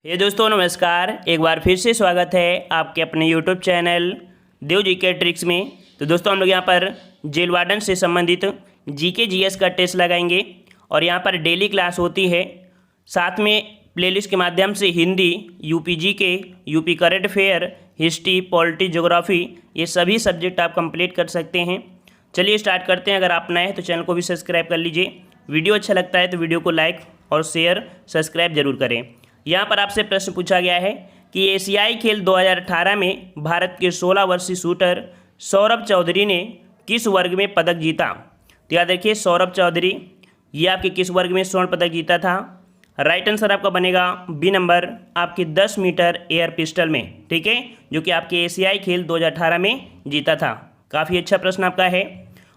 हे दोस्तों नमस्कार। एक बार फिर से स्वागत है आपके अपने यूट्यूब चैनल देव जीके ट्रिक्स में। तो दोस्तों हम लोग यहाँ पर जेल वार्डन से संबंधित जीके जीएस का टेस्ट लगाएंगे और यहाँ पर डेली क्लास होती है। साथ में प्लेलिस्ट के माध्यम से Hindi, UP GK, UP current affair, history, polity, geography ये सभी सब्जेक्ट आप कंप्लीट कर सकते हैं। चलिए स्टार्ट करते हैं। अगर आप नए हैं तो चैनल को भी सब्सक्राइब कर लीजिए। वीडियो अच्छा लगता है तो वीडियो को लाइक और शेयर सब्सक्राइब जरूर करें। यहाँ पर आपसे प्रश्न पूछा गया है कि एशियाई खेल 2018 में भारत के 16 वर्षीय शूटर सौरभ चौधरी ने किस वर्ग में पदक जीता। तो याद रखिए सौरभ चौधरी ये आपके किस वर्ग में स्वर्ण पदक जीता था। राइट आंसर आपका बनेगा बी नंबर, आपके 10 मीटर एयर पिस्टल में, ठीक है, जो कि आपके एशियाई खेल 2018 में जीता था। काफ़ी अच्छा प्रश्न आपका है।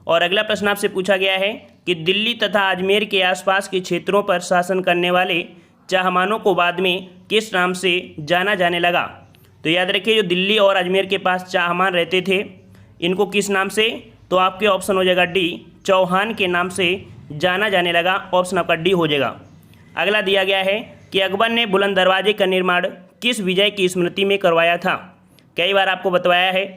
और अगला प्रश्न आपसे पूछा गया है कि दिल्ली तथा अजमेर के आसपास के क्षेत्रों पर शासन करने वाले चाहमानों को बाद में किस नाम से जाना जाने लगा। तो याद रखिए जो दिल्ली और अजमेर के पास चाहमान रहते थे इनको किस नाम से, तो आपके ऑप्शन हो जाएगा डी, चौहान के नाम से जाना जाने लगा। ऑप्शन आपका डी हो जाएगा। अगला दिया गया है कि अकबर ने बुलंद दरवाजे का निर्माण किस विजय की स्मृति में करवाया था। कई बार आपको बतवाया है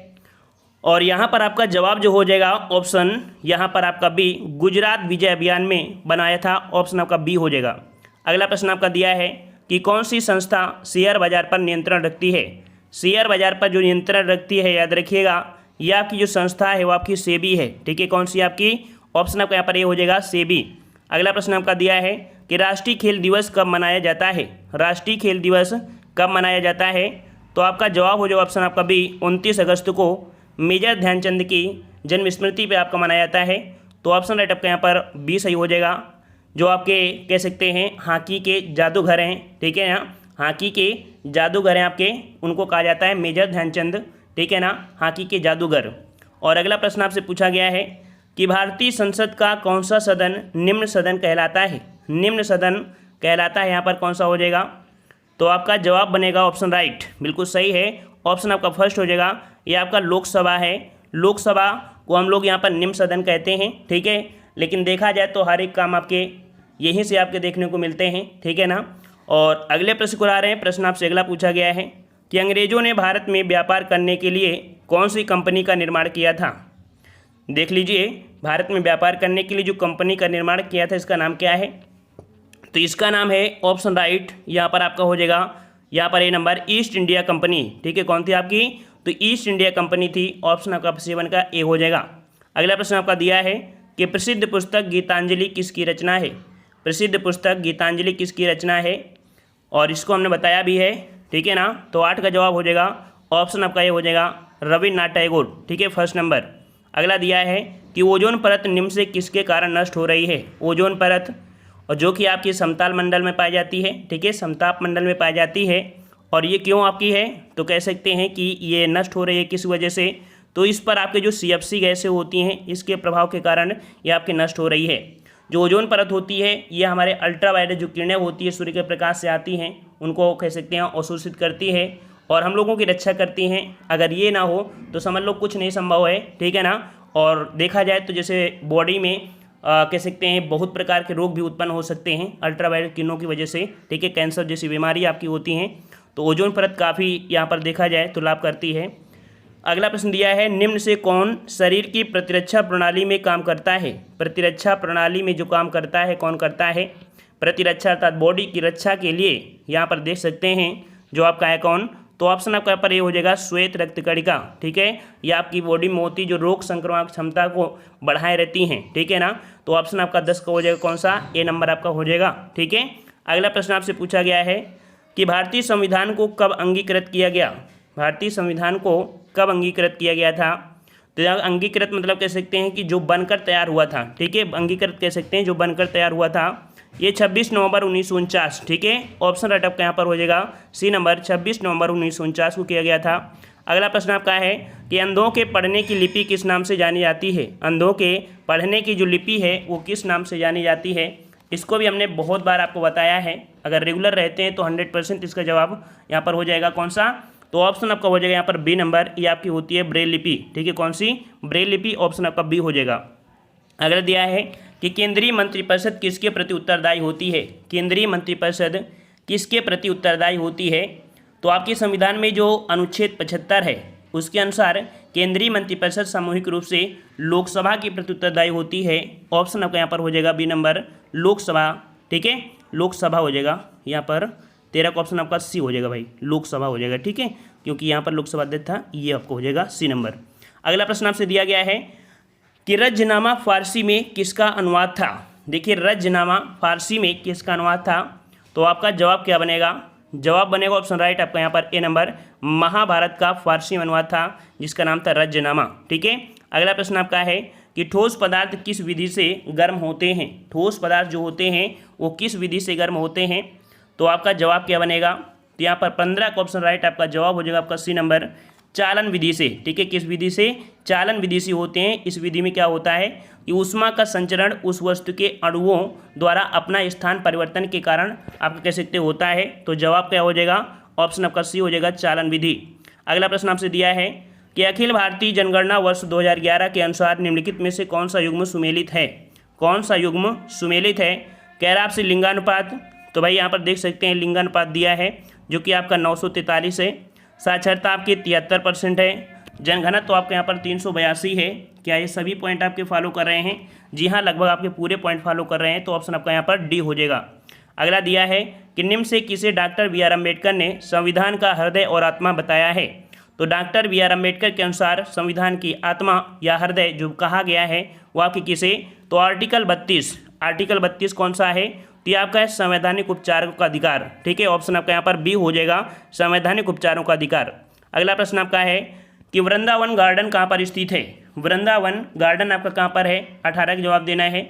और यहाँ पर आपका जवाब जो हो जाएगा ऑप्शन यहाँ पर आपका बी, गुजरात विजय अभियान में बनाया था। ऑप्शन आपका बी हो जाएगा। अगला प्रश्न आपका दिया है कि कौन सी संस्था शेयर बाजार पर नियंत्रण रखती है। शेयर बाजार पर जो नियंत्रण रखती है याद रखिएगा यह आपकी जो संस्था है वो आपकी सेबी है, ठीक है। कौन सी आपकी, ऑप्शन आपका यहाँ पर ये हो जाएगा सेबी। अगला प्रश्न आपका दिया है कि राष्ट्रीय खेल दिवस कब मनाया जाता है। राष्ट्रीय खेल दिवस कब मनाया जाता है, तो आपका जवाब हो जाएगा ऑप्शन आपका बी, 29 अगस्त को मेजर ध्यानचंद की जन्म स्मृति पर आपका मनाया जाता है। तो ऑप्शन राइट आपका यहाँ पर बी सही हो जाएगा। जो आपके कह सकते हैं हॉकी के जादूगर हैं, ठीक है, यहाँ हॉकी के जादूगर हैं आपके, उनको कहा जाता है मेजर ध्यानचंद, ठीक है ना, हॉकी के जादूगर। और अगला प्रश्न आपसे पूछा गया है कि भारतीय संसद का कौन सा सदन निम्न सदन कहलाता है। निम्न सदन कहलाता है यहाँ पर कौन सा हो जाएगा, तो आपका जवाब बनेगा ऑप्शन राइट, बिल्कुल सही है। ऑप्शन आपका फर्स्ट हो जाएगा। ये आपका लोकसभा है। लोकसभा को हम लोग यहाँ पर निम्न सदन कहते हैं, ठीक है। लेकिन देखा जाए तो हर एक काम आपके यहीं से आपके देखने को मिलते हैं, ठीक है ना। और अगले प्रश्न को आ रहे हैं। प्रश्न आपसे अगला पूछा गया है कि अंग्रेजों ने भारत में व्यापार करने के लिए कौन सी कंपनी का निर्माण किया था। देख लीजिए भारत में व्यापार करने के लिए जो कंपनी का निर्माण किया था इसका नाम क्या है, तो इसका नाम है ऑप्शन राइट यहाँ पर आपका हो जाएगा, यहाँ पर ए नंबर, ईस्ट इंडिया कंपनी, ठीक है। कौन थी आपकी, तो ईस्ट इंडिया कंपनी थी। ऑप्शन आपका 7 का ए हो जाएगा। अगला प्रश्न आपका दिया है कि प्रसिद्ध पुस्तक गीतांजलि किसकी रचना है। प्रसिद्ध पुस्तक गीतांजलि किसकी रचना है, और इसको हमने बताया भी है, ठीक है ना। तो 8 का जवाब हो जाएगा ऑप्शन आपका ये हो जाएगा रविन्द्रनाथ टैगोर, ठीक है, फर्स्ट नंबर। अगला दिया है कि ओजोन परत निम्न से किसके कारण नष्ट हो रही है। ओजोन परत, और जो कि आपकी समताप मंडल में पाई जाती है, ठीक है, समताप मंडल में पाई जाती है। और ये क्यों आपकी है, तो कह सकते हैं कि ये नष्ट हो रही है किस वजह से, तो इस पर आपके जो CFC गैसें होती हैं इसके प्रभाव के कारण ये आपकी नष्ट हो रही है। जो ओजोन परत होती है ये हमारे अल्ट्रावायलेट जो किरणें होती है सूर्य के प्रकाश से आती हैं उनको कह सकते हैं अवशोषित करती है और हम लोगों की रक्षा करती हैं। अगर ये ना हो तो समझ लो कुछ नहीं संभव है, ठीक है ना। और देखा जाए तो जैसे बॉडी में कह सकते हैं बहुत प्रकार के रोग भी उत्पन्न हो सकते हैं अल्ट्रावायलेट किरणों की वजह से, ठीक है। कैंसर जैसी बीमारी आपकी होती हैं, तो ओजोन परत काफ़ी यहाँ पर देखा जाए तो लाभ करती है। अगला प्रश्न दिया है निम्न से कौन शरीर की प्रतिरक्षा प्रणाली में काम करता है। प्रतिरक्षा प्रणाली में जो काम करता है कौन करता है, प्रतिरक्षा अर्थात बॉडी की रक्षा के लिए यहाँ पर देख सकते हैं जो आपका है कौन, तो ऑप्शन आपका पर ये हो जाएगा श्वेत रक्त कणिका, ठीक है। यह आपकी बॉडी में होती जो रोग संक्रमण क्षमता को बढ़ाए रहती हैं, ठीक है ना। तो ऑप्शन आपका 10 का हो जाएगा कौन सा, ए नंबर आपका हो जाएगा, ठीक है। अगला प्रश्न आपसे पूछा गया है कि भारतीय संविधान को कब अंगीकृत किया गया। भारतीय संविधान को कब अंगीकृत किया गया था, तो अंगीकृत मतलब कह सकते हैं कि जो बनकर तैयार हुआ था, ठीक है। अंगीकृत कह सकते हैं जो बनकर तैयार हुआ था, ये 26 नवंबर 1949, ठीक है। ऑप्शन राइट आपका यहाँ पर हो जाएगा सी नंबर, 26 नवंबर 1949 को किया गया था। अगला प्रश्न आपका है कि अंधों के पढ़ने की लिपि किस नाम से जानी जाती है। अंधों के पढ़ने की जो लिपि है वो किस नाम से जानी जाती है, इसको भी हमने बहुत बार आपको बताया है। अगर रेगुलर रहते हैं तो 100% इसका जवाब यहाँ पर हो जाएगा कौन सा, तो ऑप्शन आपका हो जाएगा यहाँ पर बी नंबर, ये आपकी होती है ब्रेल लिपि, ठीक है। कौन सी, ब्रेल लिपि। ऑप्शन आपका बी हो जाएगा। अगला दिया है कि केंद्रीय मंत्रिपरिषद किसके प्रति उत्तरदायी होती है। केंद्रीय मंत्रिपरिषद किसके प्रति उत्तरदायी होती है? तो आपके संविधान में जो अनुच्छेद 75 है उसके अनुसार केंद्रीय मंत्रिपरिषद सामूहिक रूप से लोकसभा के प्रति उत्तरदायी होती है। ऑप्शन आपका यहाँ पर हो जाएगा बी नंबर लोकसभा। ठीक है, लोकसभा हो जाएगा यहाँ पर। 13 का ऑप्शन आपका सी हो जाएगा भाई, लोकसभा हो जाएगा। ठीक है, क्योंकि यहाँ पर लोकसभा अध्यक्ष था, ये आपको हो जाएगा सी नंबर। अगला प्रश्न आपसे दिया गया है कि रज्जनामा फारसी में किसका अनुवाद था? देखिए, रज्जनामा फारसी में किसका अनुवाद था? तो आपका जवाब क्या बनेगा? जवाब बनेगा ऑप्शन राइट आपका यहाँ पर ए नंबर, महाभारत का फारसी में अनुवाद था जिसका नाम था रज्जनामा। ठीक है, अगला प्रश्न आपका है कि ठोस पदार्थ किस विधि से गर्म होते हैं? ठोस पदार्थ जो होते हैं वो किस विधि से गर्म होते हैं? तो आपका जवाब क्या बनेगा? तो यहाँ पर 15 का ऑप्शन राइट आपका जवाब हो जाएगा आपका सी नंबर, चालन विधि से। ठीक है, किस विधि से? चालन विधि से होते हैं। इस विधि में क्या होता है कि ऊष्मा का संचरण उस वस्तु के अणुओं द्वारा अपना स्थान परिवर्तन के कारण आप कह सकते होता है। तो जवाब क्या हो जाएगा? ऑप्शन आपका सी हो जाएगा, चालन विधि। अगला प्रश्न आपसे दिया है कि अखिल भारतीय जनगणना वर्ष 2011 के अनुसार निम्नलिखित में से कौन सा युग्म सुमेलित है? कौन सा युग्म सुमेलित है? कह रहा आपसे लिंगानुपात। तो भाई यहाँ पर देख सकते हैं लिंगानुपात दिया है जो कि आपका 943 है। साक्षरता आपकी 73% है। जनघनत्व तो आपके यहाँ पर 382 है। क्या ये सभी पॉइंट आपके फॉलो कर रहे हैं? जी हाँ, लगभग आपके पूरे पॉइंट फॉलो कर रहे हैं। तो ऑप्शन आपका यहाँ पर डी हो जाएगा। अगला दिया है कि निम्न से किसे डॉक्टर बी आर अम्बेडकर ने संविधान का हृदय और आत्मा बताया है? तो डॉक्टर बी आर अम्बेडकर के अनुसार संविधान की आत्मा या हृदय जो कहा गया है वो आपकी किसे? तो आर्टिकल 32। आर्टिकल 32 कौन सा है? तो ये आपका है संवैधानिक उपचारों का अधिकार। ठीक है, ऑप्शन आपका यहाँ पर बी हो जाएगा, संवैधानिक उपचारों का अधिकार। अगला प्रश्न आपका है कि वृंदावन गार्डन कहाँ पर स्थित है? वृंदावन गार्डन आपका कहाँ पर है? 18 का जवाब देना है।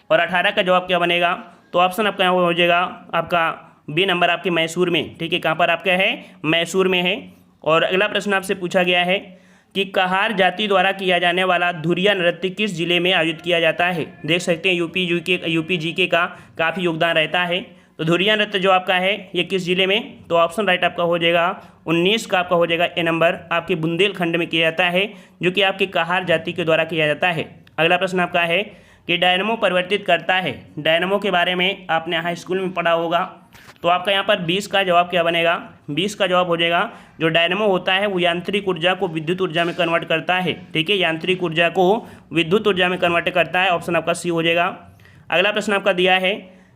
और 18 का जवाब क्या बनेगा? तो ऑप्शन आपका यहाँ हो जाएगा आपका बी नंबर, आपके मैसूर में। ठीक है, कहाँ पर आपका है? मैसूर में है। और अगला प्रश्न आपसे पूछा गया है कि कहार जाति द्वारा किया जाने वाला धुरिया नृत्य किस जिले में आयोजित किया जाता है? देख सकते हैं यूपी जीके का काफ़ी योगदान रहता है। तो धुरिया नृत्य जो आपका है ये किस जिले में? तो ऑप्शन राइट आपका हो जाएगा 19 का आपका हो जाएगा ए नंबर, आपके बुंदेलखंड में किया जाता है जो कि आपके कहार जाति के द्वारा किया जाता है। अगला प्रश्न आपका है कि डायनमो परिवर्तित करता है। डायनमो के बारे में आपने हाई स्कूल में पढ़ा होगा। तो आपका यहाँ पर 20 का जवाब क्या बनेगा? 20 का जवाब हो जाएगा जो डायनमो होता है वो यांत्रिक ऊर्जा को विद्युत ऊर्जा में कन्वर्ट करता है। ठीक है, यांत्रिक ऊर्जा को विद्युत ऊर्जा में कन्वर्ट करता है। ऑप्शन आपका सी हो जाएगा। अगला प्रश्न आपका दिया है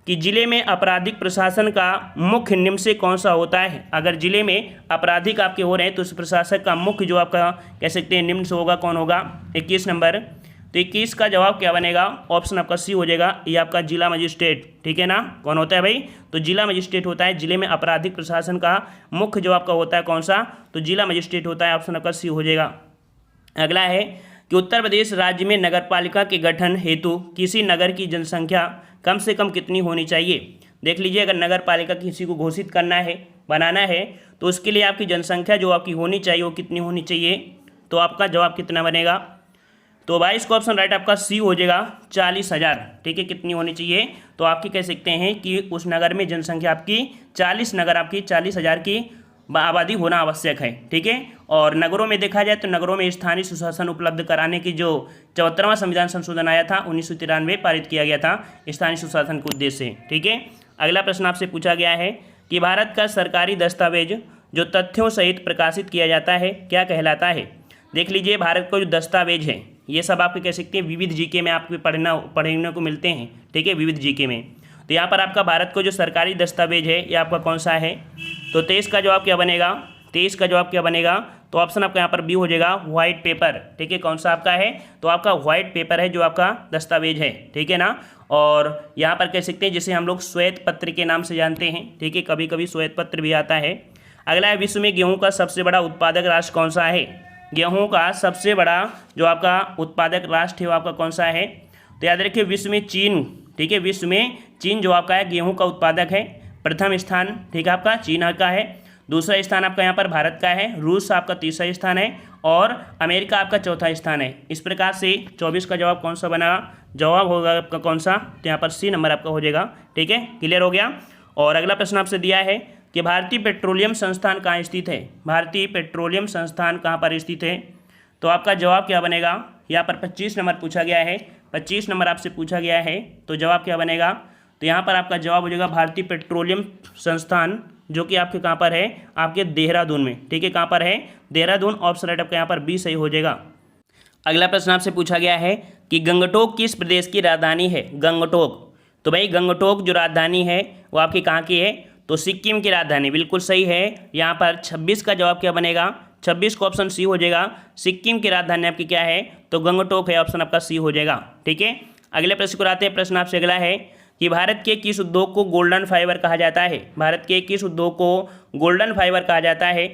कि जिले में आपराधिक प्रशासन का मुख्य निम्न से कौन सा होता है? अगर जिले में आपराधिक आपके हो रहे हैं तो उस प्रशासक का मुख्य जो आपका कह सकते हैं निम्न से होगा, कौन होगा? 21 नंबर। तो 21 का जवाब क्या बनेगा? ऑप्शन आपका सी हो जाएगा, ये आपका जिला मजिस्ट्रेट। ठीक है ना, कौन होता है भाई? तो जिला मजिस्ट्रेट होता है। जिले में आपराधिक प्रशासन का मुख्य जो आपका होता है कौन सा? तो जिला मजिस्ट्रेट होता है। ऑप्शन आपका सी हो जाएगा। अगला है कि उत्तर प्रदेश राज्य में नगरपालिका के गठन हेतु किसी नगर की जनसंख्या कम से कम कितनी होनी चाहिए? देख लीजिए, अगर नगर पालिका किसी को घोषित करना है, बनाना है, तो उसके लिए आपकी जनसंख्या जो आपकी होनी चाहिए वो कितनी होनी चाहिए? तो आपका जवाब कितना बनेगा? तो 22 का ऑप्शन राइट आपका सी हो जाएगा, 40,000। ठीक है, कितनी होनी चाहिए? तो आपकी कह सकते हैं कि उस नगर में जनसंख्या आपकी 40,000 की आबादी होना आवश्यक है। ठीक है, और नगरों में देखा जाए तो नगरों में स्थानीय सुशासन उपलब्ध कराने की जो 74वां संविधान संशोधन आया था 1993 पारित किया गया था स्थानीय सुशासन के उद्देश्य से। ठीक है, अगला प्रश्न आपसे पूछा गया है कि भारत का सरकारी दस्तावेज जो तथ्यों सहित प्रकाशित किया जाता है क्या कहलाता है? देख लीजिए, भारत का जो दस्तावेज है ये सब आपके कह सकते हैं विविध जीके में आपके पढ़ने को मिलते हैं। ठीक है, विविध जीके में। तो यहाँ पर आपका भारत को जो सरकारी दस्तावेज है ये आपका कौन सा है? तो 23 का जवाब क्या बनेगा? 23 का जवाब क्या बनेगा? तो ऑप्शन आपका यहाँ पर बी हो जाएगा, व्हाइट पेपर। ठीक है, कौन सा आपका है? तो आपका व्हाइट पेपर है जो आपका दस्तावेज है। ठीक है ना, और यहाँ पर कह सकते हैं जिसे हम लोग श्वेत पत्र के नाम से जानते हैं। ठीक है, कभी कभी श्वेत पत्र भी आता है। अगला है, विश्व में गेहूँ का सबसे बड़ा उत्पादक राष्ट्र कौन सा है? गेहूँ का सबसे बड़ा जो आपका उत्पादक राष्ट्र है वो आपका कौन सा है? तो याद रखिए, विश्व में चीन। ठीक है, विश्व में चीन जो आपका है गेहूं का उत्पादक है। प्रथम स्थान ठीक है आपका चीन का है। दूसरा स्थान आपका यहाँ पर भारत का है। रूस आपका तीसरा स्थान है और अमेरिका आपका चौथा स्थान है। इस प्रकार से 24 का जवाब कौन सा बना? जवाब होगा आपका कौन सा? तो यहाँ पर सी नंबर आपका हो जाएगा। ठीक है, क्लियर हो गया। और अगला प्रश्न आपसे दिया है कि भारतीय पेट्रोलियम संस्थान कहाँ स्थित है? भारतीय पेट्रोलियम संस्थान कहाँ पर स्थित है? तो आपका जवाब क्या बनेगा? यहाँ पर 25 नंबर पूछा गया है। 25 नंबर आपसे पूछा गया है तो जवाब क्या बनेगा? तो यहाँ पर आपका जवाब हो जाएगा भारतीय पेट्रोलियम संस्थान, जो कि आपके कहाँ पर है, आपके देहरादून में। ठीक है, कहाँ पर है, देहरादून। ऑप्शन राइट आपका यहाँ पर बी सही हो जाएगा। अगला प्रश्न आपसे पूछा गया है कि गंगटोक किस प्रदेश की राजधानी है। गंगटोक, तो भाई गंगटोक जो राजधानी है वो आपकी कहाँ की है, तो सिक्किम की राजधानी। बिल्कुल सही है। यहाँ पर 26 का जवाब क्या बनेगा, 26 का ऑप्शन सी हो जाएगा। सिक्किम की राजधानी आपकी क्या है, तो गंगटोक है, ऑप्शन आपका सी हो जाएगा। ठीक है, अगले प्रश्न को आते हैं। प्रश्न आपसे अगला है कि भारत के किस उद्योग को गोल्डन फाइबर कहा जाता है। भारत के किस उद्योग को गोल्डन फाइबर कहा जाता है।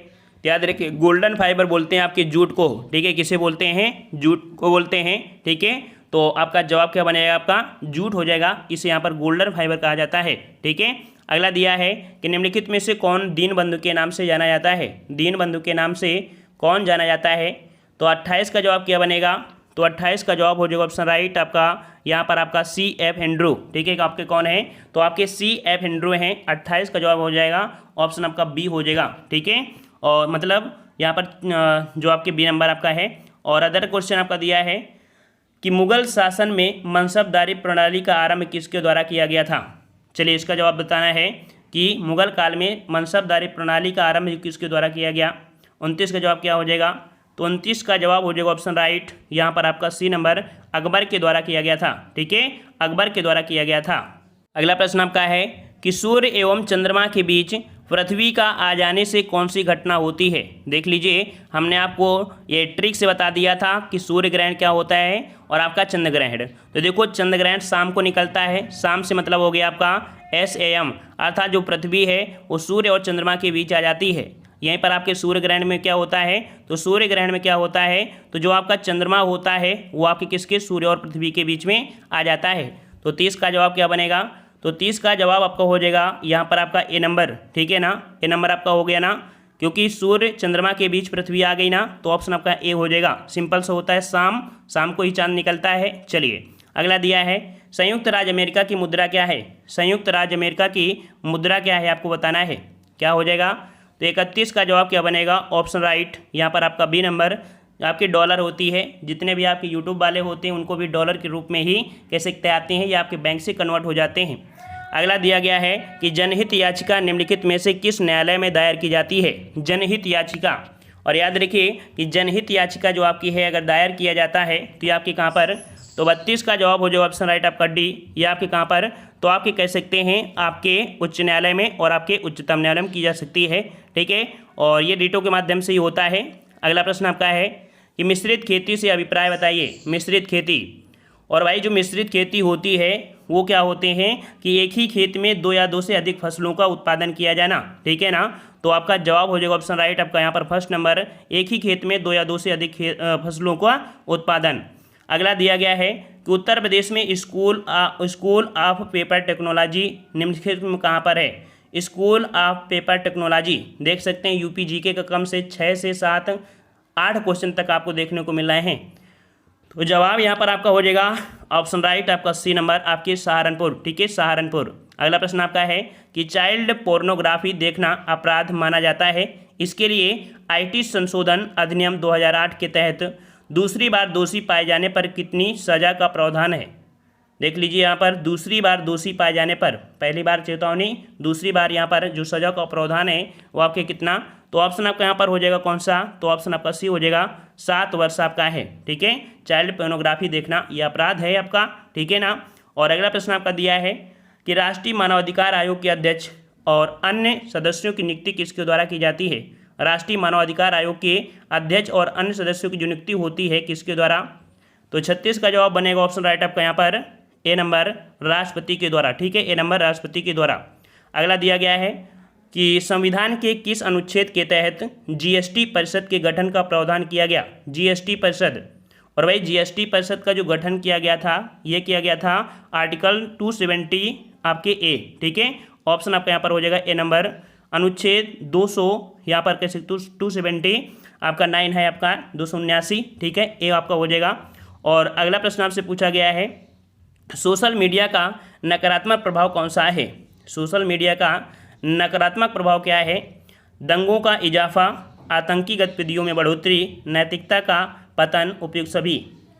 याद रखिए, गोल्डन फाइबर बोलते हैं आपके जूट को। ठीक है, किसे बोलते हैं, जूट को बोलते हैं। ठीक है, तो आपका जवाब क्या बनेगा, आपका जूट हो जाएगा। इसे यहाँ पर गोल्डन फाइबर कहा जाता है। ठीक है, अगला दिया है कि निम्नलिखित में से कौन दीनबंधु के नाम से जाना जाता है। दीनबंधु के नाम से कौन जाना जाता है, तो 28 का जवाब क्या बनेगा, तो 28 का जवाब हो जाएगा ऑप्शन राइट आपका यहाँ पर आपका C.F. हेनरू। ठीक है, आपके कौन है, तो आपके C.F. हेनरू हैं। 28 का जवाब हो जाएगा ऑप्शन आपका बी हो जाएगा। ठीक है, और मतलब यहाँ पर जो आपके बी नंबर आपका है। और अदर क्वेश्चन आपका दिया है कि मुगल शासन में मनसबदारी प्रणाली का आरंभ किसके द्वारा किया गया था। चलिए, इसका जवाब बताना है कि मुगल काल में मनसबदारी प्रणाली का आरंभ किसके द्वारा किया गया। 29 का जवाब क्या हो जाएगा, तो 29 का जवाब हो जाएगा ऑप्शन राइट यहाँ पर आपका सी नंबर, अकबर के द्वारा किया गया था। ठीक है, अकबर के द्वारा किया गया था। अगला प्रश्न आपका है कि सूर्य एवं चंद्रमा के बीच पृथ्वी का आ जाने से कौन सी घटना होती है। देख लीजिए, हमने आपको ये ट्रिक से बता दिया था कि सूर्य ग्रहण क्या होता है और आपका चंद्र ग्रहण। तो देखो, चंद्र ग्रहण शाम को निकलता है। शाम से मतलब हो गया आपका SAM, अर्थात जो पृथ्वी है वो सूर्य और चंद्रमा के बीच आ जाती है। यहीं पर आपके सूर्य ग्रहण में क्या होता है, तो सूर्य ग्रहण में क्या होता है, तो जो आपका चंद्रमा होता है वो आपके किसके, सूर्य और पृथ्वी के बीच में आ जाता है। तो 30 का जवाब क्या बनेगा, तो 30 का जवाब आपका हो जाएगा यहाँ पर आपका ए नंबर। ठीक है ना, ए नंबर आपका हो गया ना, क्योंकि सूर्य चंद्रमा के बीच पृथ्वी आ गई ना, तो ऑप्शन आपका ए हो जाएगा। सिंपल सा होता है, शाम को ही चांद निकलता है। चलिए, अगला दिया है संयुक्त राज्य अमेरिका की मुद्रा क्या है। संयुक्त राज्य अमेरिका की मुद्रा क्या है आपको बताना है, क्या हो जाएगा, तो 31 का जवाब क्या बनेगा, ऑप्शन राइट यहाँ पर आपका बी नंबर। आपके डॉलर होती है, जितने भी आपके यूट्यूब वाले होते हैं उनको भी डॉलर के रूप में ही कैसे आते हैं, या आपके बैंक से कन्वर्ट हो जाते हैं। अगला दिया गया है कि जनहित याचिका निम्नलिखित में से किस न्यायालय में दायर की जाती है। जनहित याचिका, और याद रखिए कि जनहित याचिका जो आपकी है अगर दायर किया जाता है तो ये आपके कहाँ पर, तो 32 का जवाब हो जाएगा ऑप्शन राइट आपका डी। ये आपके कहाँ पर, तो आपके कह सकते हैं आपके उच्च न्यायालय में और आपके उच्चतम न्यायालय में की जा सकती है। ठीक है, और ये डीटो के माध्यम से ही होता है। अगला प्रश्न आपका है कि मिश्रित खेती से अभिप्राय बताइए। मिश्रित खेती, और भाई जो मिश्रित खेती होती है वो क्या होते हैं कि एक ही खेत में 2 या 2 से अधिक फसलों का उत्पादन किया जाना। ठीक है ना, तो आपका जवाब हो जाएगा ऑप्शन राइट आपका यहाँ पर फर्स्ट नंबर, एक ही खेत में 2 या 2 से अधिक फसलों का उत्पादन। अगला दिया गया है कि उत्तर प्रदेश में स्कूल ऑफ पेपर टेक्नोलॉजी निम्नलिखित में कहाँ पर है। स्कूल ऑफ पेपर टेक्नोलॉजी देख सकते हैं यूपी जीके का कम से 6 से 7 8 क्वेश्चन तक आपको देखने को मिल रहे हैं। तो जवाब यहाँ पर आपका हो जाएगा ऑप्शन राइट आपका सी नंबर, आपके सहारनपुर। ठीक है, सहारनपुर। अगला प्रश्न आपका है कि चाइल्ड पोर्नोग्राफी देखना अपराध माना जाता है। इसके लिए IT संशोधन अधिनियम 2008 के तहत दूसरी बार दोषी पाए जाने पर कितनी सजा का प्रावधान है। देख लीजिए यहाँ पर दूसरी बार दोषी पाए जाने पर, पहली बार चेतावनी, दूसरी बार यहाँ पर जो सजा का प्रावधान है वो आपके कितना, तो ऑप्शन आपका यहाँ पर हो जाएगा कौन सा, तो ऑप्शन आपका सी हो जाएगा, 7 वर्ष आपका है। ठीक है, चाइल्ड पोर्नोग्राफी देखना ये अपराध है आपका। ठीक है ना, और अगला प्रश्न आपका दिया है कि राष्ट्रीय मानवाधिकार आयोग के अध्यक्ष और अन्य सदस्यों की नियुक्ति किसके द्वारा की जाती है। राष्ट्रीय मानवाधिकार आयोग के अध्यक्ष और अन्य सदस्यों की जो नियुक्ति होती है किसके द्वारा, तो 36 का जवाब बनेगा ऑप्शन राइट आपका यहाँ पर ए नंबर, राष्ट्रपति के द्वारा। ठीक है, ए नंबर राष्ट्रपति के द्वारा। अगला दिया गया है कि संविधान के किस अनुच्छेद के तहत GST परिषद के गठन का प्रावधान किया गया। GST परिषद, और भाई GST परिषद का जो गठन किया गया था ये किया गया था आर्टिकल 270 आपके ए। ठीक है, ऑप्शन आपका यहाँ पर हो जाएगा ए नंबर, अनुच्छेद 200 यहाँ पर कैसे 270 आपका 9 है आपका 279। ठीक है, ए आपका हो जाएगा। और अगला प्रश्न आपसे पूछा गया है सोशल मीडिया का नकारात्मक प्रभाव कौन सा है। सोशल मीडिया का नकारात्मक प्रभाव क्या है, दंगों का इजाफा, आतंकी गतिविधियों में बढ़ोतरी, नैतिकता का पतन, उपयुक्त सभी।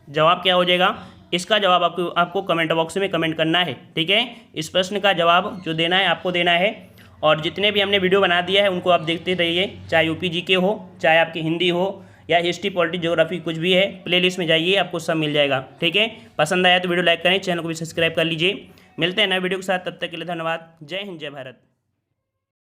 जवाब क्या हो जाएगा, इसका जवाब आपको कमेंट बॉक्स में कमेंट करना है। ठीक है, इस प्रश्न का जवाब जो देना है आपको देना है। और जितने भी हमने वीडियो बना दिया है उनको आप देखते रहिए, चाहे यूपी जीके हो, चाहे आपकी हिंदी हो या हिस्ट्री पॉलिटिक्स ज्योग्राफी कुछ भी है, प्लेलिस्ट में जाइए आपको सब मिल जाएगा। ठीक है, पसंद आया तो वीडियो लाइक करें, चैनल को भी सब्सक्राइब कर लीजिए। मिलते हैं नए वीडियो के साथ, तब तक के लिए धन्यवाद। जय हिंद, जय भारत।